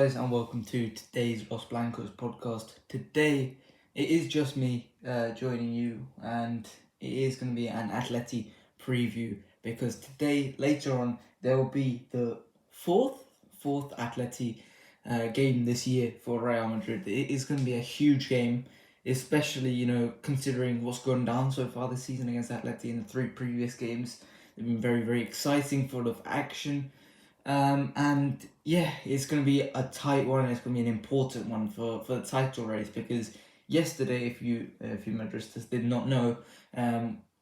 guys, and welcome to today's Los Blancos podcast. Today, it is just me joining you, and it is going to be an Atleti preview because today, later on, there will be the fourth Atleti game this year for Real Madrid. It is going to be a huge game, especially considering what's gone down so far this season against Atleti in the three previous games. They've been very exciting, full of action. And yeah, it's going to be a tight one. It's going to be an important one for the title race because yesterday, if you Madridistas did not know,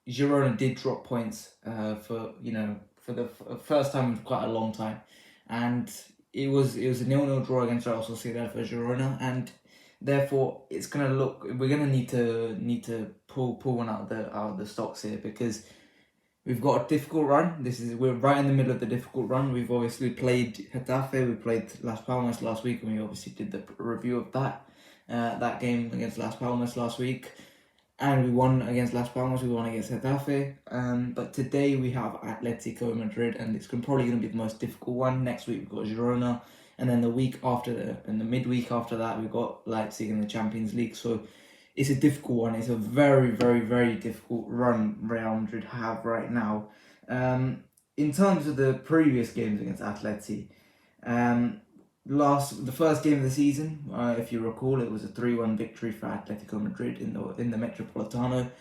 Girona did drop points for the first time in quite a long time, and it was a 0-0 draw against Real Sociedad for Girona, and therefore it's gonna look we're gonna need to pull one out of the stocks here because we've got a difficult run. We're right in the middle of the difficult run. We've obviously played Getafe, we played Las Palmas last week, and we obviously did the review of that game against Las Palmas last week. And we won against Las Palmas, we won against Getafe. But today we have Atletico Madrid, and it's probably going to be the most difficult one. Next week we've got Girona, and then the midweek after that we've got Leipzig in the Champions League. So it's a difficult one. It's a very difficult run Real Madrid have right now. In terms of the previous games against Atleti, the first game of the season, if you recall, it was a 3-1 victory for Atletico Madrid in the Metropolitano.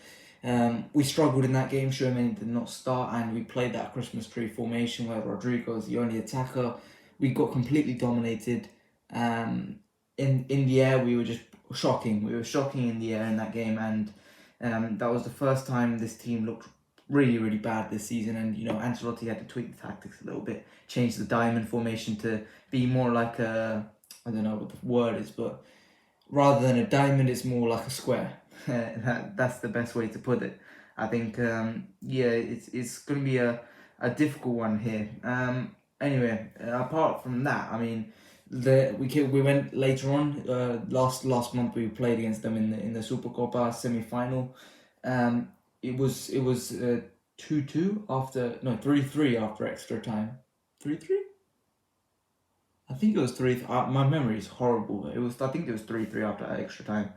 We struggled in that game. Tchouaméni did not start, and we played that Christmas tree formation where Rudiger was the only attacker. We got completely dominated. In the air, we were just shocking. We were shocking in the air in that game, and that was the first time this team looked really bad this season. And Ancelotti had to tweak the tactics a little bit, change the diamond formation to be more like I don't know what the word is, but rather than a diamond, it's more like a square. That's the best way to put it. I think it's going to be a difficult one here. Anyway, apart from that, I mean, we went later on. Last month we played against them in the Supercopa semi-final. It was 2-2 after 3-3 after extra time. 3-3. I think it was 3. My memory is horrible. I think it was 3-3 after extra time.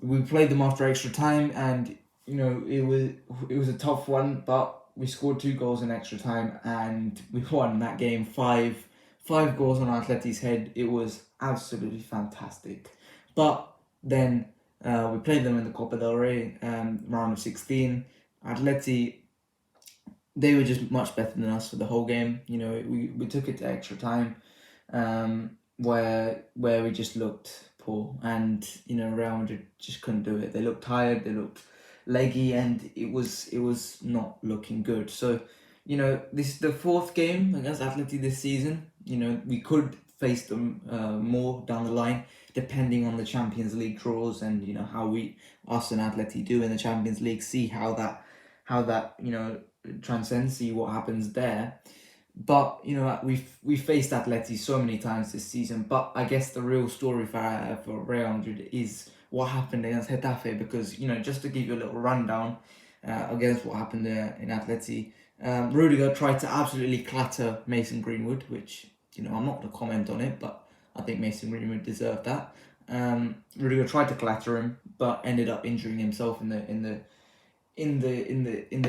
We played them after extra time, and it was a tough one, but we scored 2 goals in extra time, and we won that game 5 goals on Atleti's head. It was absolutely fantastic. But then we played them in the Copa del Rey round of 16. Atleti, they were just much better than us for the whole game. We took it to extra time, where we just looked poor, and Real Madrid just couldn't do it. They looked tired, they looked leggy, and it was not looking good. So this is the 4th game against Atleti this season. We could face them more down the line, depending on the Champions League draws and how us and Atleti do in the Champions League. See how that transcends. See what happens there. But we've faced Atleti so many times this season. But I guess the real story for Real Madrid is what happened against Getafe, because just to give you a little rundown against what happened in Atleti. Rudiger tried to absolutely clatter Mason Greenwood, which I'm not going to comment on it, but I think Mason Greenwood deserved that. Rudiger tried to clatter him, but ended up injuring himself in the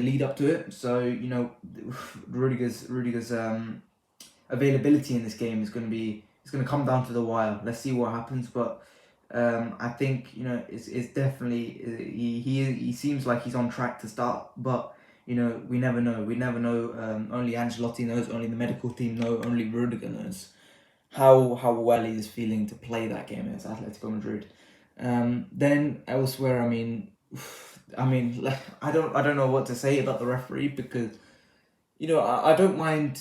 lead up to it. So Rudiger's availability in this game is going to come down to the wire. Let's see what happens, but I think it's definitely he seems like he's on track to start, but we never know. Only Ancelotti knows. Only the medical team know. Only Rudiger knows how well he is feeling to play that game against Atletico Madrid. Then elsewhere, I mean, I don't know what to say about the referee, because I don't mind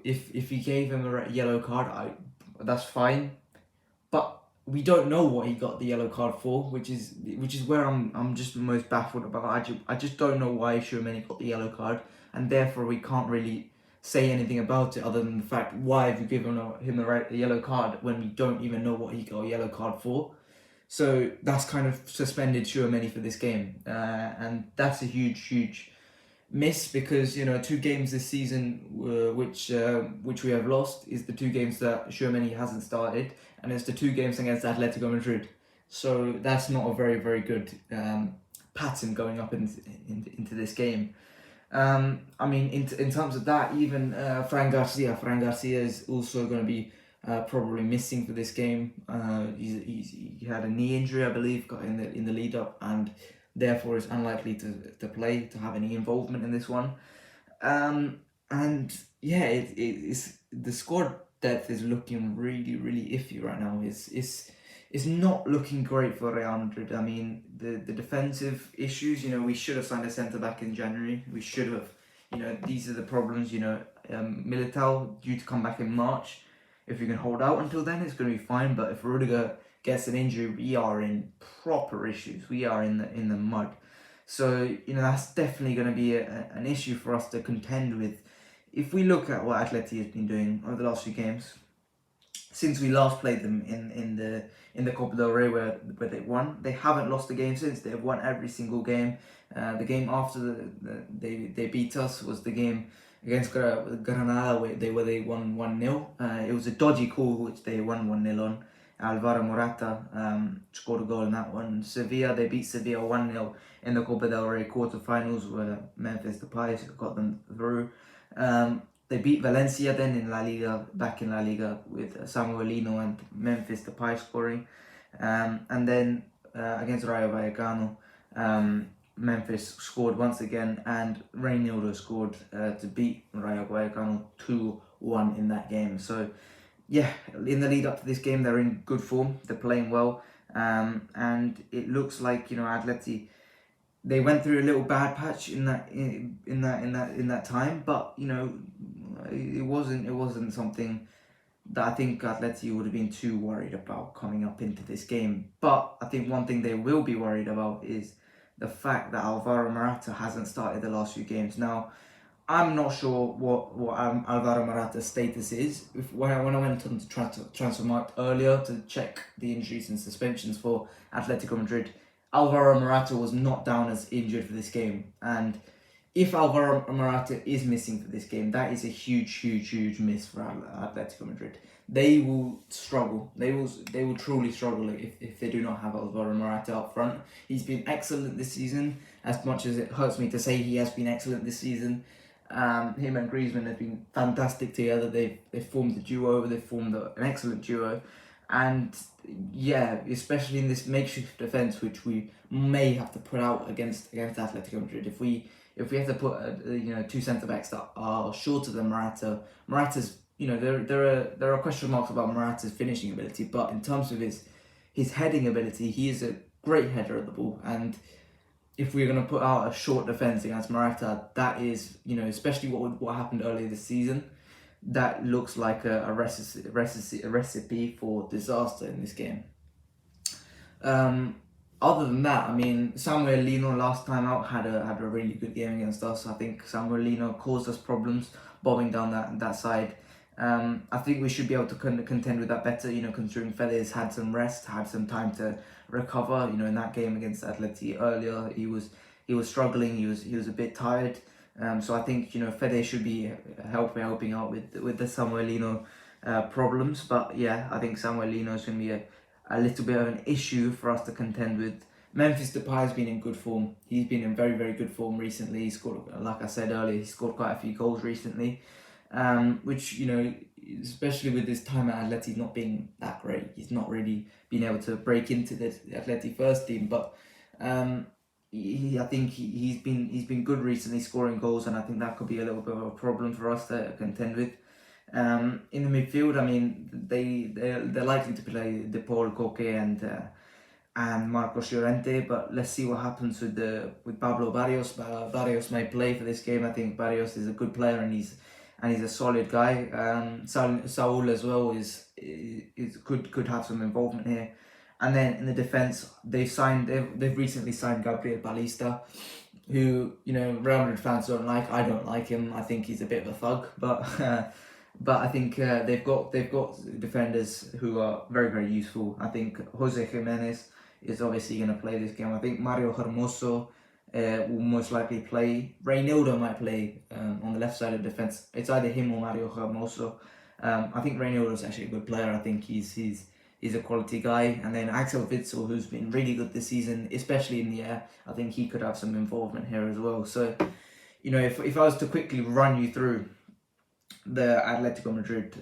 if he gave him a yellow card, that's fine, but we don't know what he got the yellow card for, which is where I'm just most baffled about. I just don't know why Tchouaméni got the yellow card, and therefore we can't really say anything about it other than the fact, why have you given him a yellow card when we don't even know what he got a yellow card for? So that's kind of suspended Tchouaméni for this game, and that's a huge miss, because 2 games this season which we have lost is the 2 games that Tchouaméni hasn't started, and it's the 2 games against Atletico Madrid. So that's not a very very good pattern going up into this game. I mean, in terms of that, even Fran Garcia is also going to be probably missing for this game. He had a knee injury, I believe, got in the lead up, and therefore is unlikely to play, to have any involvement in this one. And yeah, it's the squad depth is looking really really iffy right now. It's not looking great for Real Madrid. I mean, the defensive issues, we should have signed a centre-back in January. We should have. These are the problems, Militao due to come back in March. If we can hold out until then, it's going to be fine. But if Rudiger gets an injury, we are in proper issues. We are in the mud. So, that's definitely going to be an issue for us to contend with. If we look at what Atleti has been doing over the last few games, since we last played them in the Copa del Rey where they won, they haven't lost a game since. They've won every single game. The game after they beat us was the game against Granada where they won 1-0. It was a dodgy call which they won 1-0 on. Alvaro Morata scored a goal in that one. Sevilla, they beat Sevilla 1-0 in the Copa del Rey quarterfinals where Memphis Depay got them through. They beat Valencia then in La Liga, back in La Liga, with Samuelino and Memphis Depay scoring. And then against Rayo Vallecano, Memphis scored once again, and Reinildo scored to beat Rayo Vallecano 2-1 in that game. So yeah, in the lead up to this game, they're in good form. They're playing well, and it looks like Atleti, they went through a little bad patch in that time, but it wasn't something that I think Atleti would have been too worried about coming up into this game. But I think one thing they will be worried about is the fact that Alvaro Morata hasn't started the last few games. Now, I'm not sure what Alvaro Morata's status is. When I went on the Transfermarkt earlier to check the injuries and suspensions for Atletico Madrid, Alvaro Morata was not down as injured for this game. And if Alvaro Morata is missing for this game, that is a huge miss for Atletico Madrid. They will struggle. They will truly struggle if they do not have Alvaro Morata up front. He's been excellent this season. As much as it hurts me to say he has been excellent this season, him and Griezmann have been fantastic together. They've formed a duo. They've formed an excellent duo. And yeah, especially in this makeshift defense, which we may have to put out against Atletico Madrid. If we have to put 2 centre backs that are shorter than Morata's, there are question marks about Morata's finishing ability, but in terms of his heading ability, he is a great header at the ball. And if we're going to put out a short defence against Morata, that is, especially what happened earlier this season, that looks like a recipe for disaster in this game. Other than that, I mean, Samuelino last time out had a really good game against us. I think Samuelino caused us problems bobbing down that side. I think we should be able to contend with that better, considering Feliz had some rest, had some time to recover. In that game against Atleti earlier, he was struggling. He was a bit tired. So I think Fede should be helping out with the Samuelino problems. But yeah, I think Samuelino is going to be a little bit of an issue for us to contend with. Memphis Depay has been in good form. He's been in very very good form recently. He scored, like I said earlier, he scored quite a few goals recently. Which especially with his time at Atleti not being that great, he's not really been able to break into the Atleti first team. But I think he's been good recently, scoring goals, and I think that could be a little bit of a problem for us to contend with. In the midfield, I mean, they're likely to play De Paul, Koke, and Marcos Llorente, but let's see what happens with Pablo Barrios. Barrios may play for this game. I think Barrios is a good player and he's a solid guy. Saul as well could have some involvement here. And then in the defense, they've recently signed Gabriel Balista, who Real Madrid fans don't like. I don't like him. I think he's a bit of a thug, but I think they've got defenders who are very very useful. I think Jose Jimenez is obviously going to play this game. I think Mario Hermoso will most likely play. Reynildo might play on the left side of defence. It's either him or Mario Hermoso. I think Reynildo is actually a good player. I think he's a quality guy. And then Axel Witsel, who's been really good this season, especially in the air. I think he could have some involvement here as well. So, if I was to quickly run you through the Atletico Madrid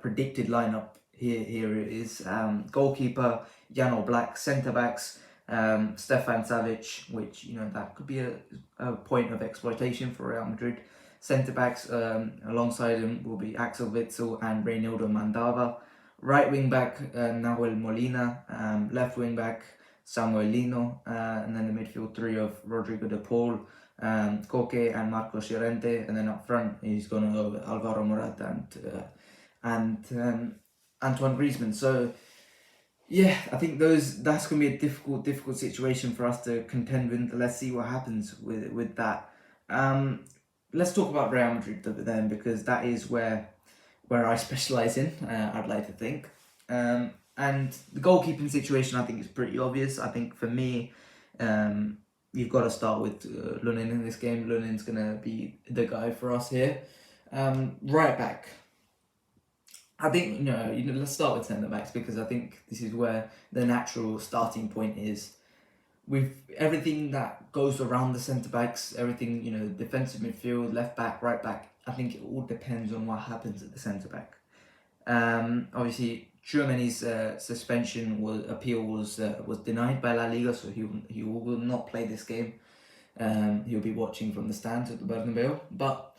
predicted lineup, here it is. Goalkeeper Jan Oblak, centre backs Stefan Savic, which that could be a point of exploitation for Real Madrid. Centre backs alongside him will be Axel Witsel and Reynaldo Mandava. Right wing back Nahuel Molina, left wing back Samuel Lino, and then the midfield three of Rodrigo de Paul, Koke and Marcos Llorente, and then up front he's going to go with Alvaro Morata and Antoine Griezmann. So yeah, I think that's going to be a difficult situation for us to contend with. Let's see what happens with that. Let's talk about Real Madrid then, because that is where I specialise in, I'd like to think. And the goalkeeping situation, I think, is pretty obvious. I think for me, you've got to start with Lunin in this game. Lunin's going to be the guy for us here. Right back. I think, let's start with centre backs, because I think this is where the natural starting point is. With everything that goes around the centre backs, everything, defensive midfield, left back, right back, I think it all depends on what happens at the centre back. Obviously, Tchouameni's suspension appeal was denied by La Liga, so he will not play this game. He'll be watching from the stands at the Bernabeu. But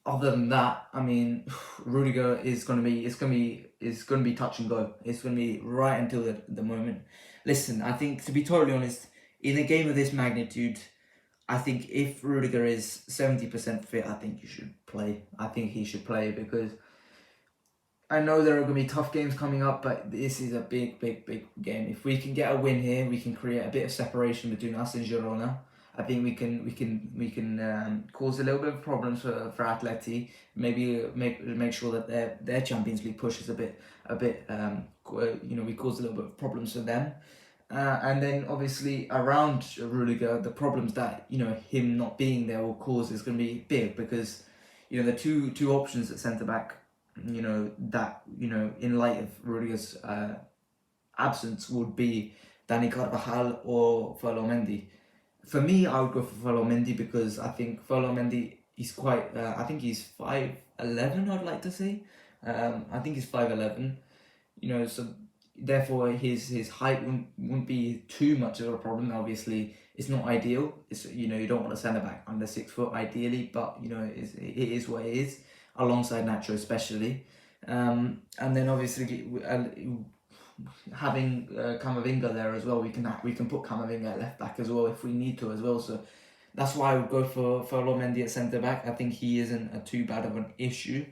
other than that, I mean, Rudiger is going to be touch and go. It's going to be right until the moment. Listen, I think, to be totally honest, in a game of this magnitude, I think if Rudiger is 70% fit, I think you should play. I think he should play, because I know there are going to be tough games coming up, but this is a big game. If we can get a win here, we can create a bit of separation between us and Girona. I think we can cause a little bit of problems for Atleti. Maybe make sure that their Champions League push is a bit. We cause a little bit of problems for them. And then obviously around Rudiger, the problems that him not being there will cause is going to be big, because the two options at centre back, that in light of Rudiger's absence, would be Dani Carvajal or Mendy. For me, I would go for Mendy, because I think Mendy is quite. I think he's 5'11". I'd like to say. I think he's 5'11". So therefore his height wouldn't be too much of a problem. Obviously, it's not ideal. It's you don't want a centre back under 6 foot ideally, but it is what it is. Alongside Nacho especially, and then obviously having Camavinga there as well, we can put Camavinga at left back as well if we need to as well. So that's why I would go for Mendy at centre back. I think he isn't a too bad of an issue,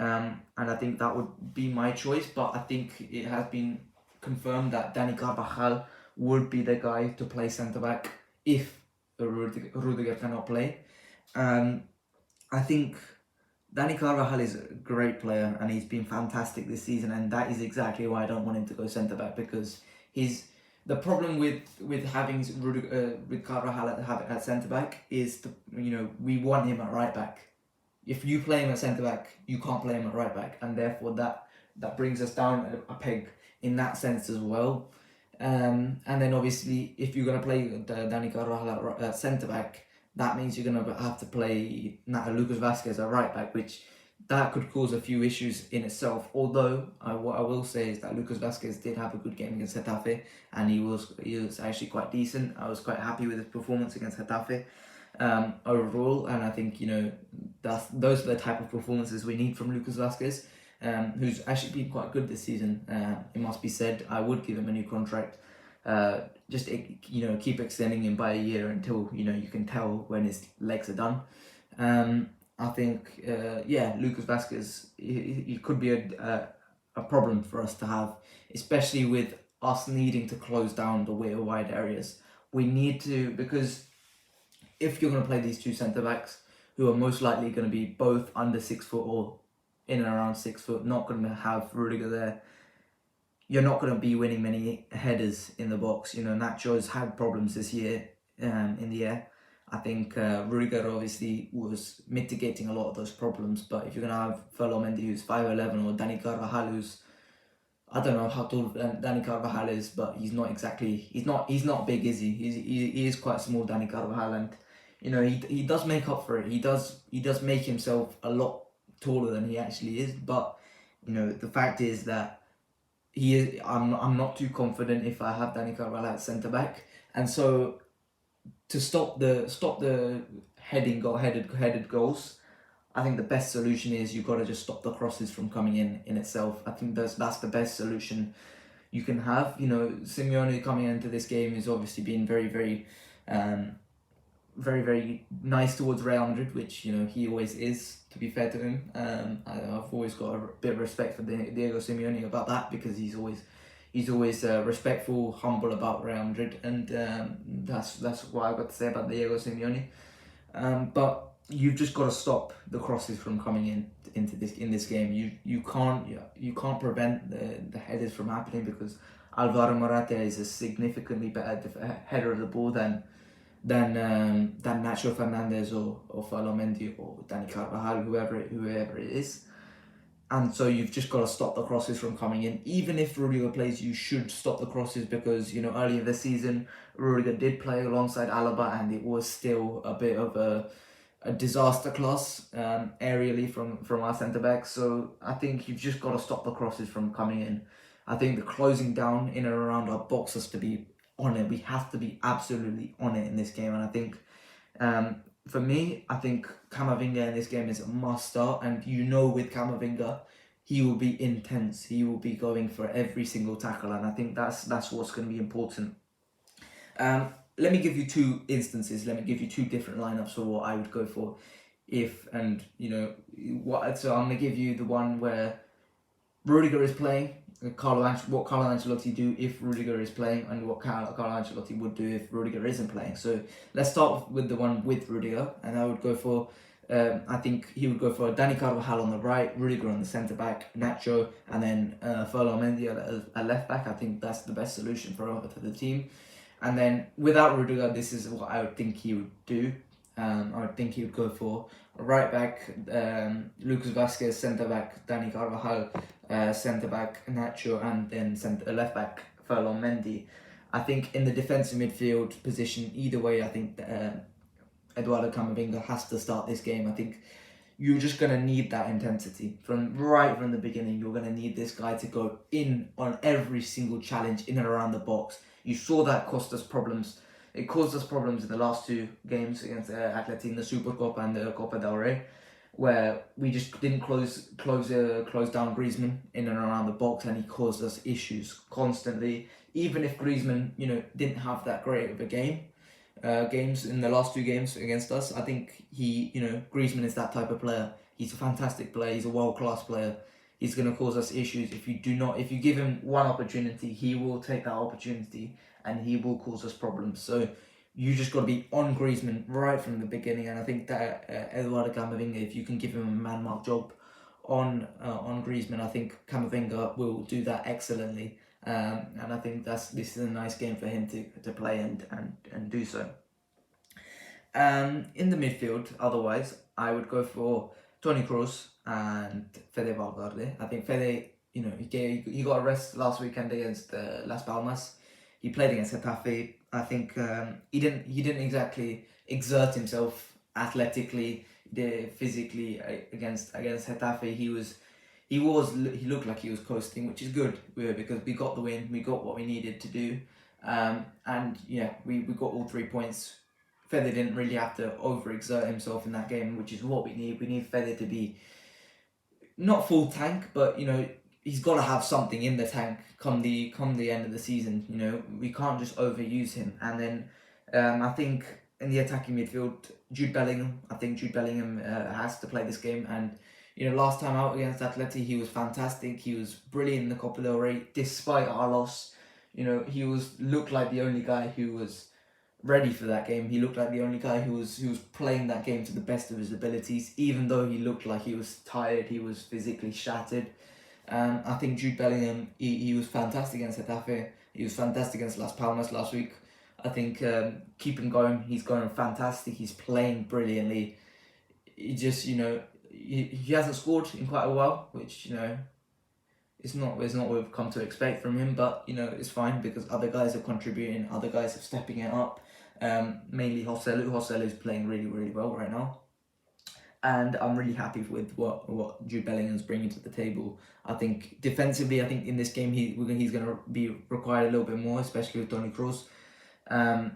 and I think that would be my choice. But I think it has been confirmed that Dani Carvajal would be the guy to play centre back if Rudiger cannot play. I think Dani Carvajal is a great player, and he's been fantastic this season, and that is exactly why I don't want him to go centre back, because the problem with having with Carvajal at centre back is we want him at right back. If you play him at centre back, you can't play him at right back, and therefore that brings us down a peg in that sense as well. And then obviously, if you're gonna play Dani Carvajal at centre back, that means you're going to have to play Lucas Vazquez at right back, which that could cause a few issues in itself. Although what I will say is that Lucas Vazquez did have a good game against Getafe, and he was actually quite decent. I was quite happy with his performance against Getafe overall, and I think those are the type of performances we need from Lucas Vazquez, who's actually been quite good this season. It must be said. I would give him a new contract. Just keep extending him by a year until you can tell when his legs are done. I think Lucas Vazquez, he could be a problem for us to have, especially with us needing to close down the wide areas. We need to, because if you're going to play these two centre backs, who are most likely going to be both under 6 foot or in and around 6 foot, not going to have Rudiger there, you're not going to be winning many headers in the box. Nacho's had problems this year in the air. I think Rudiger obviously was mitigating a lot of those problems, but if you're going to have Mendy who's 5'11", or Dani Carvajal who's, I don't know how tall Dani Carvajal is, but he's not big, is he? He is quite small, Dani Carvajal, and he does make up for it. He does make himself a lot taller than he actually is, but the fact is that I'm not too confident if I have Dani Carvajal at centre back, and so to stop the headed goals, I think the best solution is you've got to just stop the crosses from coming in itself. I think that's the best solution you can have. Simeone coming into this game has obviously been very, very, very, very nice towards Real Madrid, which he always is. To be fair to him, I've always got a bit of respect for Diego Simeone about that, because he's always respectful, humble about Real Madrid, and that's what I've got to say about Diego Simeone. But you've just got to stop the crosses from coming in this game. You can't prevent the headers from happening, because Alvaro Morata is a significantly better header of the ball than Nacho Fernandez or Mendy or Dani Carvajal, whoever it is. And so you've just got to stop the crosses from coming in. Even if Rudiger plays, you should stop the crosses, because earlier this season Rudiger did play alongside Alaba, and it was still a bit of a disaster class aerially from our centre backs. So I think you've just got to stop the crosses from coming in. I think the closing down in and around our box has to be on it. We have to be absolutely on it in this game, and I think for me, I think Camavinga in this game is a must start, and with Camavinga, he will be intense. He will be going for every single tackle, and I think that's what's going to be important. Let me give you two instances. Let me give you two different lineups for what I would go for if, and so I'm going to give you the one where Rudiger is playing, what Carlo Ancelotti do if Rudiger is playing, and what Carlo Ancelotti would do if Rudiger isn't playing. So let's start with the one with Rudiger, and I would go for, I think he would go for Dani Carvajal on the right, Rudiger on the centre back, Nacho, and then Mendy at left back. I think that's the best solution for the team. And then without Rudiger, this is what I would think he would do. I would think he would go for right back, Lucas Vazquez, centre back, Dani Carvajal, centre back, Nacho, and then left back, Mendy. I think in the defensive midfield position, either way, I think Eduardo Camavinga has to start this game. I think you're just going to need that intensity from the beginning. You're going to need this guy to go in on every single challenge in and around the box. You saw that cost us problems. It caused us problems in the last two games against Atleti in the Supercopa and the Copa del Rey, where we just didn't close down Griezmann in and around the box, and he caused us issues constantly. Even if Griezmann, didn't have that great of a games in the last two games against us, I think Griezmann is that type of player. He's a fantastic player. He's a world-class player. He's going to cause us issues if you give him one opportunity, he will take that opportunity and he will cause us problems. So you just got to be on Griezmann right from the beginning, and I think that Eduardo Camavinga, if you can give him a man-mark job on Griezmann, I think Camavinga will do that excellently, and I think this is a nice game for him to play and do so. In the midfield, otherwise, I would go for Toni Kroos and Fede Valverde. I think Fede, he got a rest last weekend against Las Palmas. He played against Getafe. I think he didn't exactly exert himself athletically, physically against Getafe. He looked like he was coasting, which is good because we got the win. We got what we needed to do, and yeah, we got all 3 points. Fede didn't really have to overexert himself in that game, which is what we need. We need Fede to be not full tank, but he's got to have something in the tank come the end of the season. We can't just overuse him. And then I think in the attacking midfield, Jude Bellingham. I think Jude Bellingham has to play this game. And last time out against Atleti, he was fantastic. He was brilliant in the Copa del Rey, despite our loss. He looked like the only guy who was ready for that game. He looked like the only guy who was playing that game to the best of his abilities, even though he looked like he was tired, he was physically shattered. I think Jude Bellingham, he was fantastic against Getafe. He was fantastic against Las Palmas last week. I think keep him going. He's going fantastic. He's playing brilliantly. He just, he hasn't scored in quite a while, which, it's not what we've come to expect from him, but it's fine because other guys are contributing, other guys are stepping it up. Mainly Joselu. Joselu is playing really, really well right now, and I'm really happy with what Jude Bellingham's bringing to the table. I think defensively, I think in this game he's going to be required a little bit more, especially with Toni Kroos.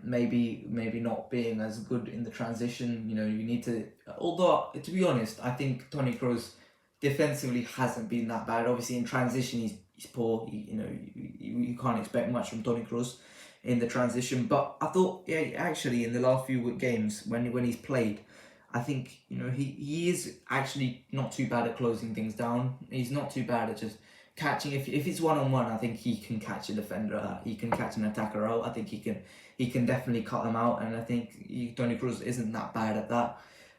Maybe not being as good in the transition. You need to. Although to be honest, I think Toni Kroos defensively hasn't been that bad. Obviously in transition he's poor. You can't expect much from Toni Kroos in the transition. But I thought actually in the last few games when he's played, I think he is actually not too bad at closing things down. He's not too bad at just catching. If it's 1-on-1, I think he can catch a defender out. He can catch an attacker out. I think he can definitely cut them out, and I think Toni Kroos isn't that bad at that.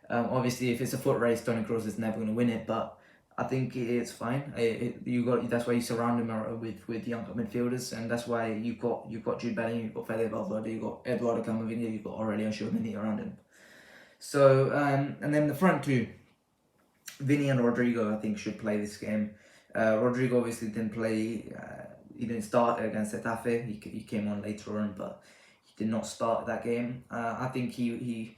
Obviously, if it's a foot race, Toni Kroos is never going to win it, but I think it's fine. That's why you surround him with younger midfielders, and that's why you've got Jude Bellingham, you've got Fede Valverde, you've got Eduardo Camavinga, you've got Aurelien Tchouameni around him. So and then the front two, Vini and Rodrigo, I think should play this game. Rodrigo obviously didn't play. He didn't start against Getafe. He came on later on, but he did not start that game. I think he's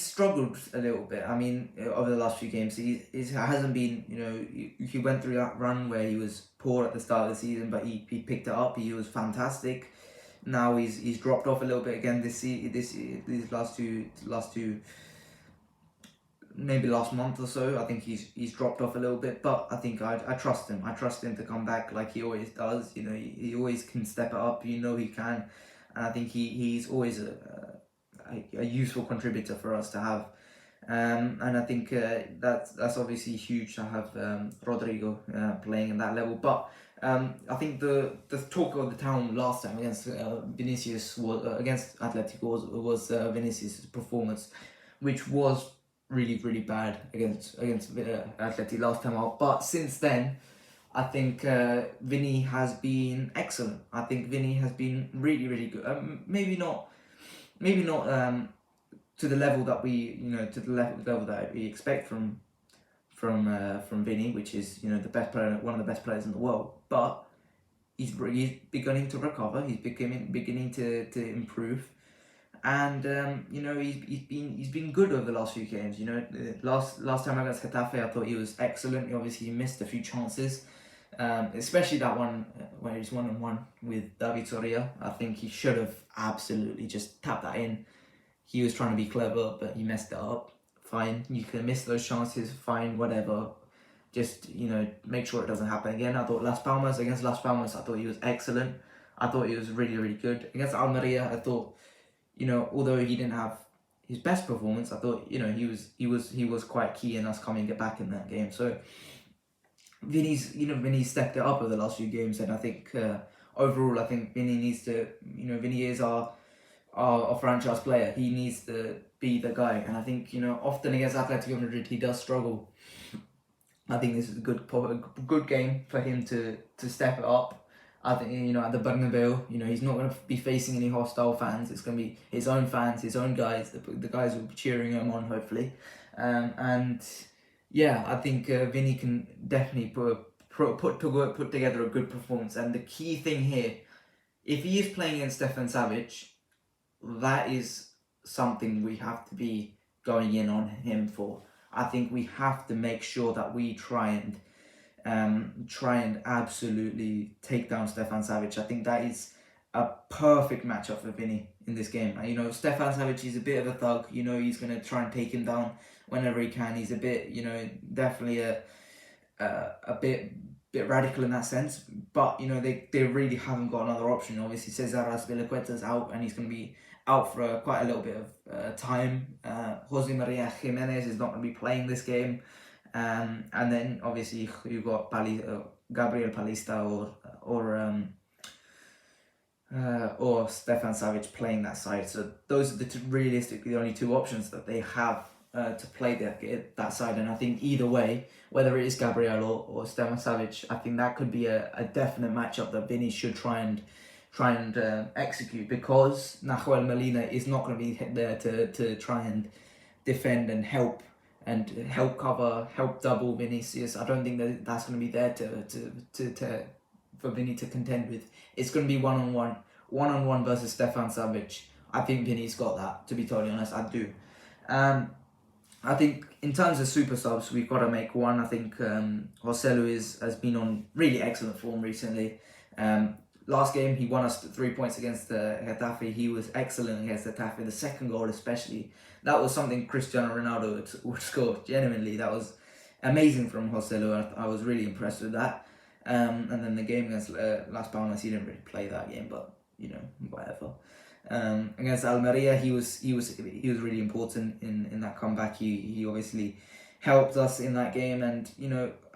struggled a little bit. I mean, over the last few games, he hasn't been. He went through that run where he was poor at the start of the season, but he picked it up. He was fantastic. Now he's dropped off a little bit again these last two. Maybe last month or so, I think he's dropped off a little bit, but I think I trust him. I trust him to come back like he always does. He always can step it up. He can, and I think he's always a useful contributor for us to have. And I think that's obviously huge to have Rodrigo playing in that level. But I think the talk of the town last time against Vinicius against Atletico was Vinicius' performance, which was really, really bad against Atleti last time out. But since then, I think Vini has been excellent. I think Vini has been really, really good. Maybe not to the level that level that we expect from Vini, which is the best player, one of the best players in the world. But he's beginning to recover. He's beginning to improve. And he's been good over the last few games. Last time against Getafe, I thought he was excellent. Obviously, he missed a few chances, especially that one where he's 1-on-1 with David Soria. I think he should have absolutely just tapped that in. He was trying to be clever, but he messed it up. Fine, you can miss those chances. Fine, whatever. Just make sure it doesn't happen again. I thought against Las Palmas, I thought he was excellent. I thought he was really, really good against Almeria. I thought. Although he didn't have his best performance, I thought he was quite key in us coming back in that game. So Vini's stepped it up over the last few games, and I think overall I think Vini needs to Vini is our franchise player. He needs to be the guy, and I think often against Atletico Madrid he does struggle. I think this is a good game for him to step it up. I think, at the Bernabeu, he's not going to be facing any hostile fans. It's going to be his own fans, his own guys, the guys who will be cheering him on, hopefully. I think Vini can definitely put together a good performance. And the key thing here, if he is playing against Stefan Savic, that is something we have to be going in on him for. I think we have to make sure that we try and absolutely take down Stefan Savic. I think that is a perfect matchup for Vini in this game. Stefan Savic is a bit of a thug. He's going to try and take him down whenever he can. He's a bit, definitely a bit radical in that sense. But, they really haven't got another option. Obviously, Cesar Azpilicueta's out, and he's going to be out for quite a little bit of time. Jose Maria Jimenez is not going to be playing this game. And then obviously you've got Gabriel Palista or Stefan Savic playing that side. So those are realistically the only two options that they have to play that side. And I think either way, whether it is Gabriel or Stefan Savic, I think that could be a definite matchup that Vini should try try and execute, because Nahuel Molina is not going to be there to try and defend and help cover, help double Vinicius. I don't think that's going to be there to for Vini to contend with. It's going to be one-on-one versus Stefan Savic. I think Vini's got that, to be totally honest. I do. I think in terms of super subs, we've got to make one. I think Joselu has been on really excellent form recently. Last game, he won us 3 points against Getafe. He was excellent against Getafe. The second goal especially, that was something Cristiano Ronaldo would score. Genuinely, that was amazing from Joselu. I was really impressed with that. And then the game against Las Palmas, he didn't really play that game, but whatever. Against Almeria, he was really important in that comeback. He obviously helped us in that game, and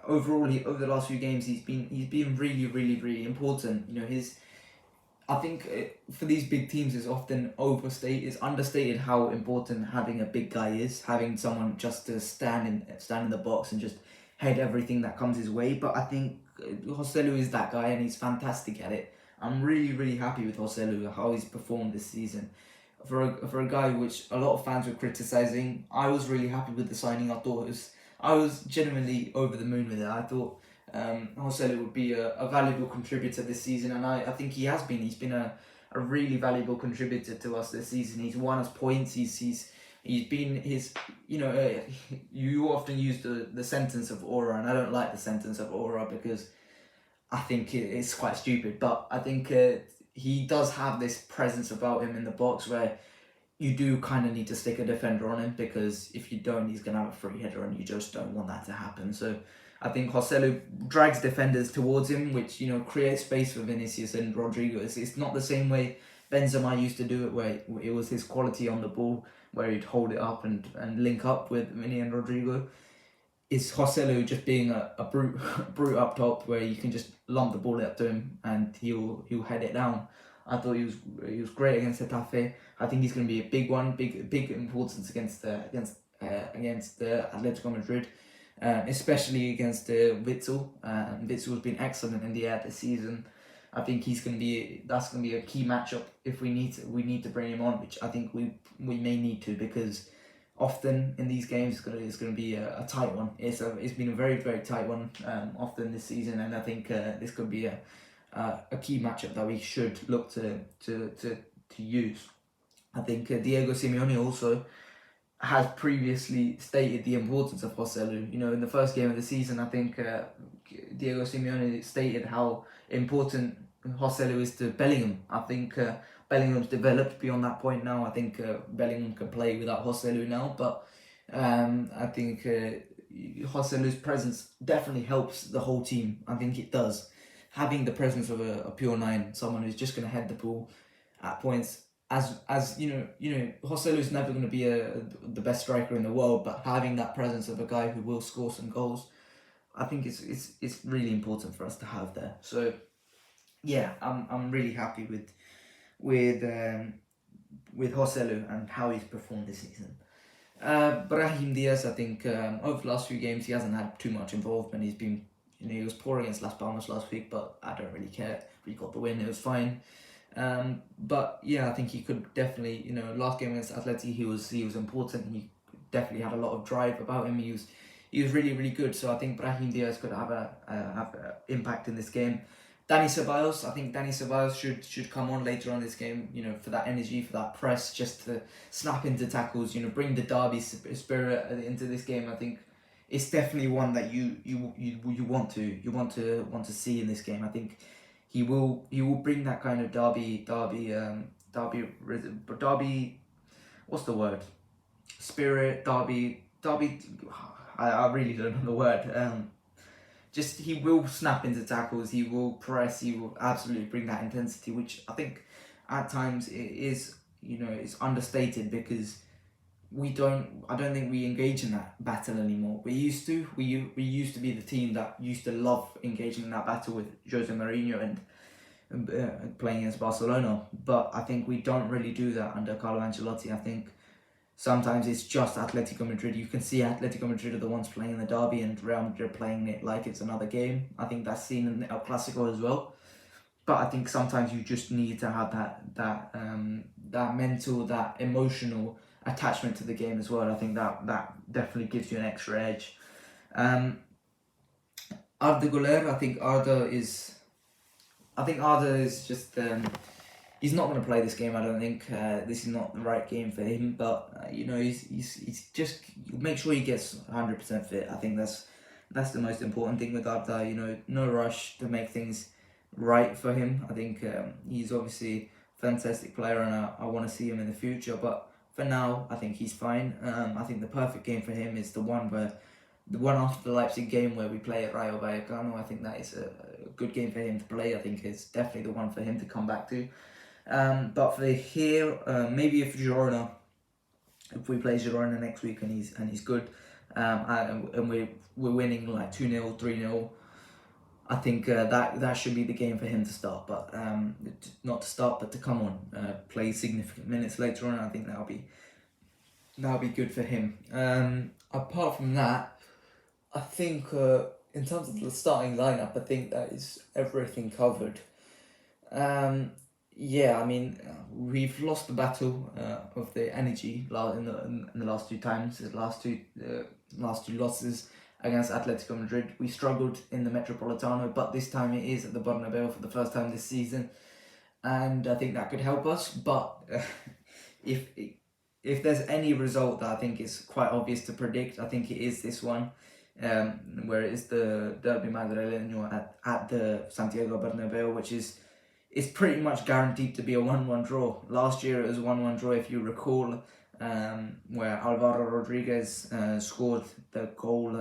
overall, over the last few games, he's been really, really, really important. I think for these big teams, it's often understated how important having a big guy is, having someone just to stand in the box and just head everything that comes his way. But I think Joselu is that guy, and he's fantastic at it. I'm really, really happy with Joselu, how he's performed this season. For a guy which a lot of fans were criticising, I was really happy with the signing. I was genuinely over the moon with it. I thought Joselu would be a valuable contributor this season, and I think he has been. He's been a really valuable contributor to us this season. He's won us points. He's been his. You often use the sentence of aura, and I don't like the sentence of aura because I think it's quite stupid. But I think he does have this presence about him in the box where you do kind of need to stick a defender on him, because if you don't, he's going to have a free header, and you just don't want that to happen. So I think Joselu drags defenders towards him, which creates space for Vinicius and Rodrigo. It's not the same way Benzema used to do it, where it was his quality on the ball, where he'd hold it up and link up with Vini and Rodrigo. It's Joselu just being a brute up top, where you can just lump the ball up to him and he'll head it down. I thought he was great against Getafe. I think he's going to be a big one, big importance against Atletico Madrid, especially against Witsel. Witzel's been excellent in the air this season. I think that's going to be a key matchup if we need to bring him on, which I think we may need to, because often in these games it's going to be a tight one. It's been a very, very tight one often this season, and I think this could be a key matchup that we should look to use. I think Diego Simeone also has previously stated the importance of Joselu. In the first game of the season, I think Diego Simeone stated how important Joselu is to Bellingham. I think Bellingham's developed beyond that point now. I think Bellingham can play without Joselu now, but I think Joselu's presence definitely helps the whole team. I think it does. Having the presence of a pure 9, someone who's just going to head the ball at points, as Joselu's never going to be the best striker in the world, but having that presence of a guy who will score some goals, I think it's really important for us to have there. So yeah, I'm really happy with Joselu and how he's performed this season. Brahim Diaz, I think over the last few games he hasn't had too much involvement. He's been, he was poor against Las Palmas last week, but I don't really care. We got the win, it was fine. But yeah, I think he could definitely, last game against Atleti, he was important. He definitely had a lot of drive about him. He was really, really good. So I think Brahim Diaz could have a impact in this game. Dani Ceballos, I think Dani Ceballos should come on later on this game, for that energy, for that press, just to snap into tackles, bring the derby spirit into this game. I think it's definitely one that you want to see in this game. I think he will bring that kind of derby. What's the word? Spirit, derby. I really don't know the word. Just he will snap into tackles. He will press. He will absolutely bring that intensity, which I think at times it is it's understated, because I don't think we engage in that battle anymore. We used to. We used to be the team that used to love engaging in that battle with Jose Mourinho and playing against Barcelona. But I think we don't really do that under Carlo Ancelotti. I think sometimes it's just Atletico Madrid. You can see Atletico Madrid are the ones playing in the derby, and Real Madrid playing it like it's another game. I think that's seen in El Clasico as well. but I think sometimes you just need to have that mental, that emotional attachment to the game as well. I think that definitely gives you an extra edge. Arda Güler, I think Arda is just he's not going to play this game. I don't think this is not the right game for him. But he's just make sure he gets 100% fit. I think that's the most important thing with Arda. No rush to make things right for him. I think he's obviously a fantastic player, and I want to see him in the future. But for now, I think he's fine. I think the perfect game for him is the one after the Leipzig game where we play at Rayo Vallecano. I think that is a good game for him to play. I think it's definitely the one for him to come back to. But for here, maybe if we play Girona next week and he's good, and we're winning like 2-0, 3-0, I think that should be the game for him to start. But not to start, but to come on, play significant minutes later on. I think that'll be good for him. Apart from that, I think in terms of the starting lineup, I think that is everything covered. Yeah, I mean, we've lost the battle of the energy in the last two times. The last two losses against Atletico Madrid. We struggled in the Metropolitano, but this time it is at the Bernabeu for the first time this season, and I think that could help us. But if there's any result that I think is quite obvious to predict, I think it is this one. Where it is the Derby Madrileño at the Santiago Bernabeu, which is pretty much guaranteed to be a 1-1 draw. Last year it was a 1-1 draw, if you recall, where Alvaro Rodriguez scored the goal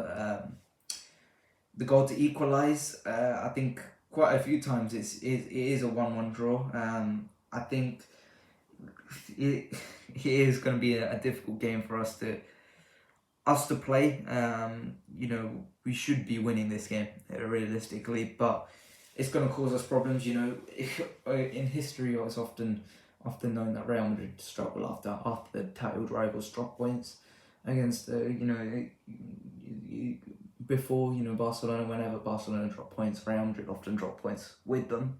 to equalise. I think quite a few times it is a 1-1 draw. I think it is going to be a difficult game for us to play. We should be winning this game realistically, but it's going to cause us problems. In history, it's often known that Real Madrid struggle after the titled rivals drop points against before Barcelona. Whenever Barcelona drop points, Real Madrid often drop points with them,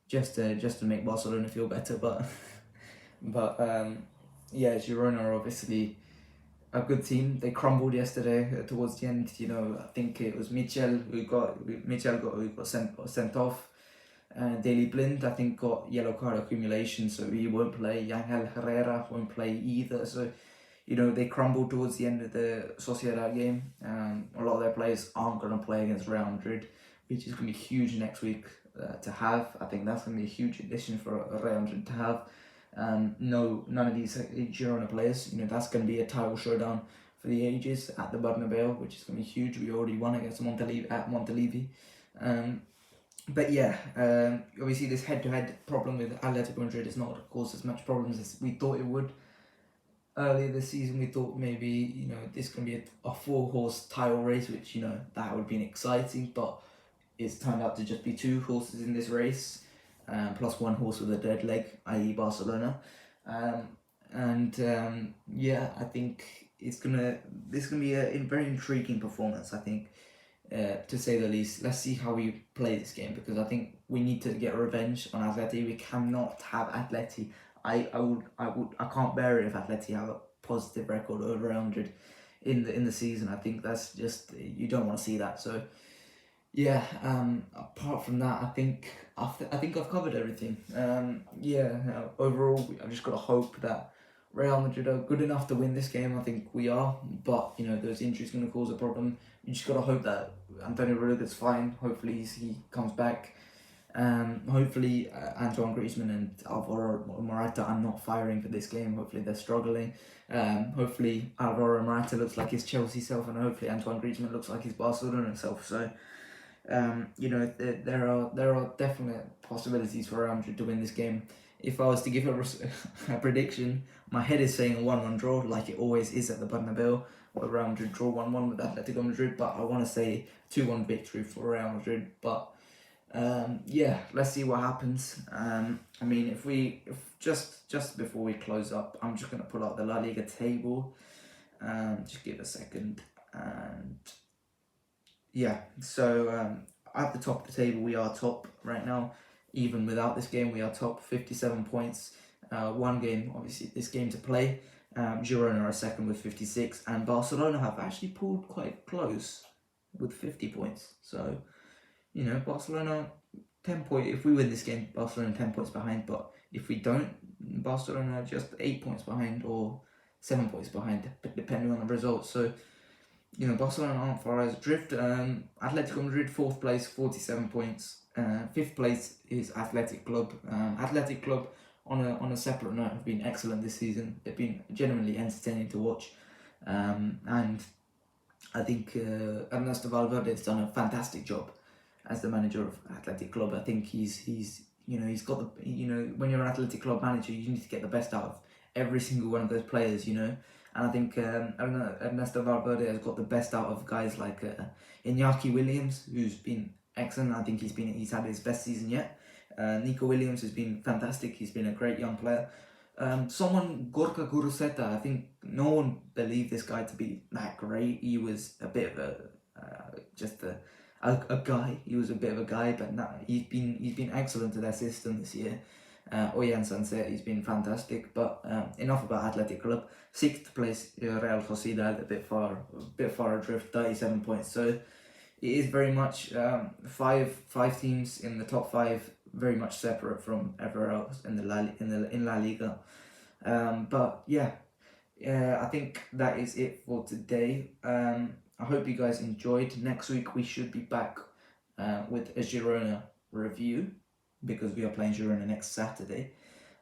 just to make Barcelona feel better. But Girona are obviously a good team. They crumbled yesterday towards the end. I think it was Michel who got sent off. Daley Blind, I think, got yellow card accumulation, so he won't play. Yangel Herrera won't play either. So, they crumbled towards the end of the Sociedad game. A lot of their players aren't going to play against Real Madrid, which is going to be huge next week to have. I think that's going to be a huge addition for Real Madrid to have. None of these Girona players. That's going to be a title showdown for the ages at the Bernabeu, which is going to be huge. We already won against Montelivi. But yeah, obviously this head-to-head problem with Atletico Madrid has not caused as much problems as we thought it would. Earlier this season, we thought maybe this can be a 4-horse title race, which that would be exciting, but it's turned out to just be 2 horses in this race. Plus 1 horse with a dead leg, i.e. Barcelona. I think this is gonna be a very intriguing performance, I think, to say the least. Let's see how we play this game, because I think we need to get revenge on Atleti. We cannot have Atleti. I can't bear it if Atleti have a positive record over 100 in the season. I think that's just, you don't want to see that. So yeah, apart from that, I think I've covered everything. Overall, I've just got to hope that Real Madrid are good enough to win this game. I think we are, but those injuries going to cause a problem. You just got to hope that Antonio Rudiger's fine. Hopefully he comes back. Hopefully Antoine Griezmann and Alvaro Morata are not firing for this game. Hopefully they're struggling. Hopefully Alvaro Morata looks like his Chelsea self, and hopefully Antoine Griezmann looks like his Barcelona self. So there are definite possibilities for Real Madrid to win this game. If I was to give a prediction, my head is saying a 1-1 draw, like it always is at the Bernabeu, where Real Madrid draw 1-1 with Atletico Madrid, but I want to say 2-1 victory for Real Madrid. But let's see what happens. If just before we close up, I'm just going to pull out the La Liga table. Just give a second. And yeah, so at the top of the table, we are top right now. even without this game, we are top 57 points. One game, obviously, this game to play. Girona are second with 56, and Barcelona have actually pulled quite close with 50 points. So, Barcelona 10 points. If we win this game, Barcelona 10 points behind, but if we don't, Barcelona are just 8 points behind or 7 points behind, depending on the results. So, Barcelona aren't far as adrift. Atletico Madrid, 4th place, 47 points. 5th place is Athletic Club. Athletic Club, on a separate note, have been excellent this season. They've been genuinely entertaining to watch. And I think Ernesto Valverde has done a fantastic job as the manager of Athletic Club. I think he's got the, when you're an Athletic Club manager, you need to get the best out of every single one of those players, And I think Ernesto Valverde has got the best out of guys like Iñaki Williams, who's been excellent. I think he's had his best season yet. Nico Williams has been fantastic. He's been a great young player. Gorka Guruseta, I think no one believed this guy to be that great. He was a bit of just a guy. He was a bit of a guy, but he's been excellent to their system this year. Oyan Sanset, he's been fantastic. But enough about Athletic Club. 6th place, Real Sociedad, a bit far adrift, 37 points. So it is very much five teams in the top 5, very much separate from everywhere else in La Liga. But yeah, I think that is it for today. I hope you guys enjoyed. Next week we should be back with a Girona review, because we are playing Girona next Saturday.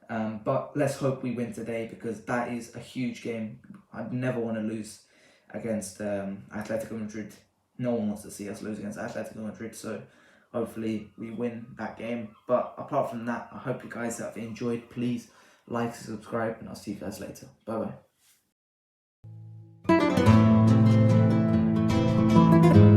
But let's hope we win today, because that is a huge game. I'd never want to lose against Atletico Madrid. No one wants to see us lose against Atletico Madrid, so hopefully we win that game. But apart from that, I hope you guys have enjoyed. Please like, subscribe, and I'll see you guys later. Bye bye.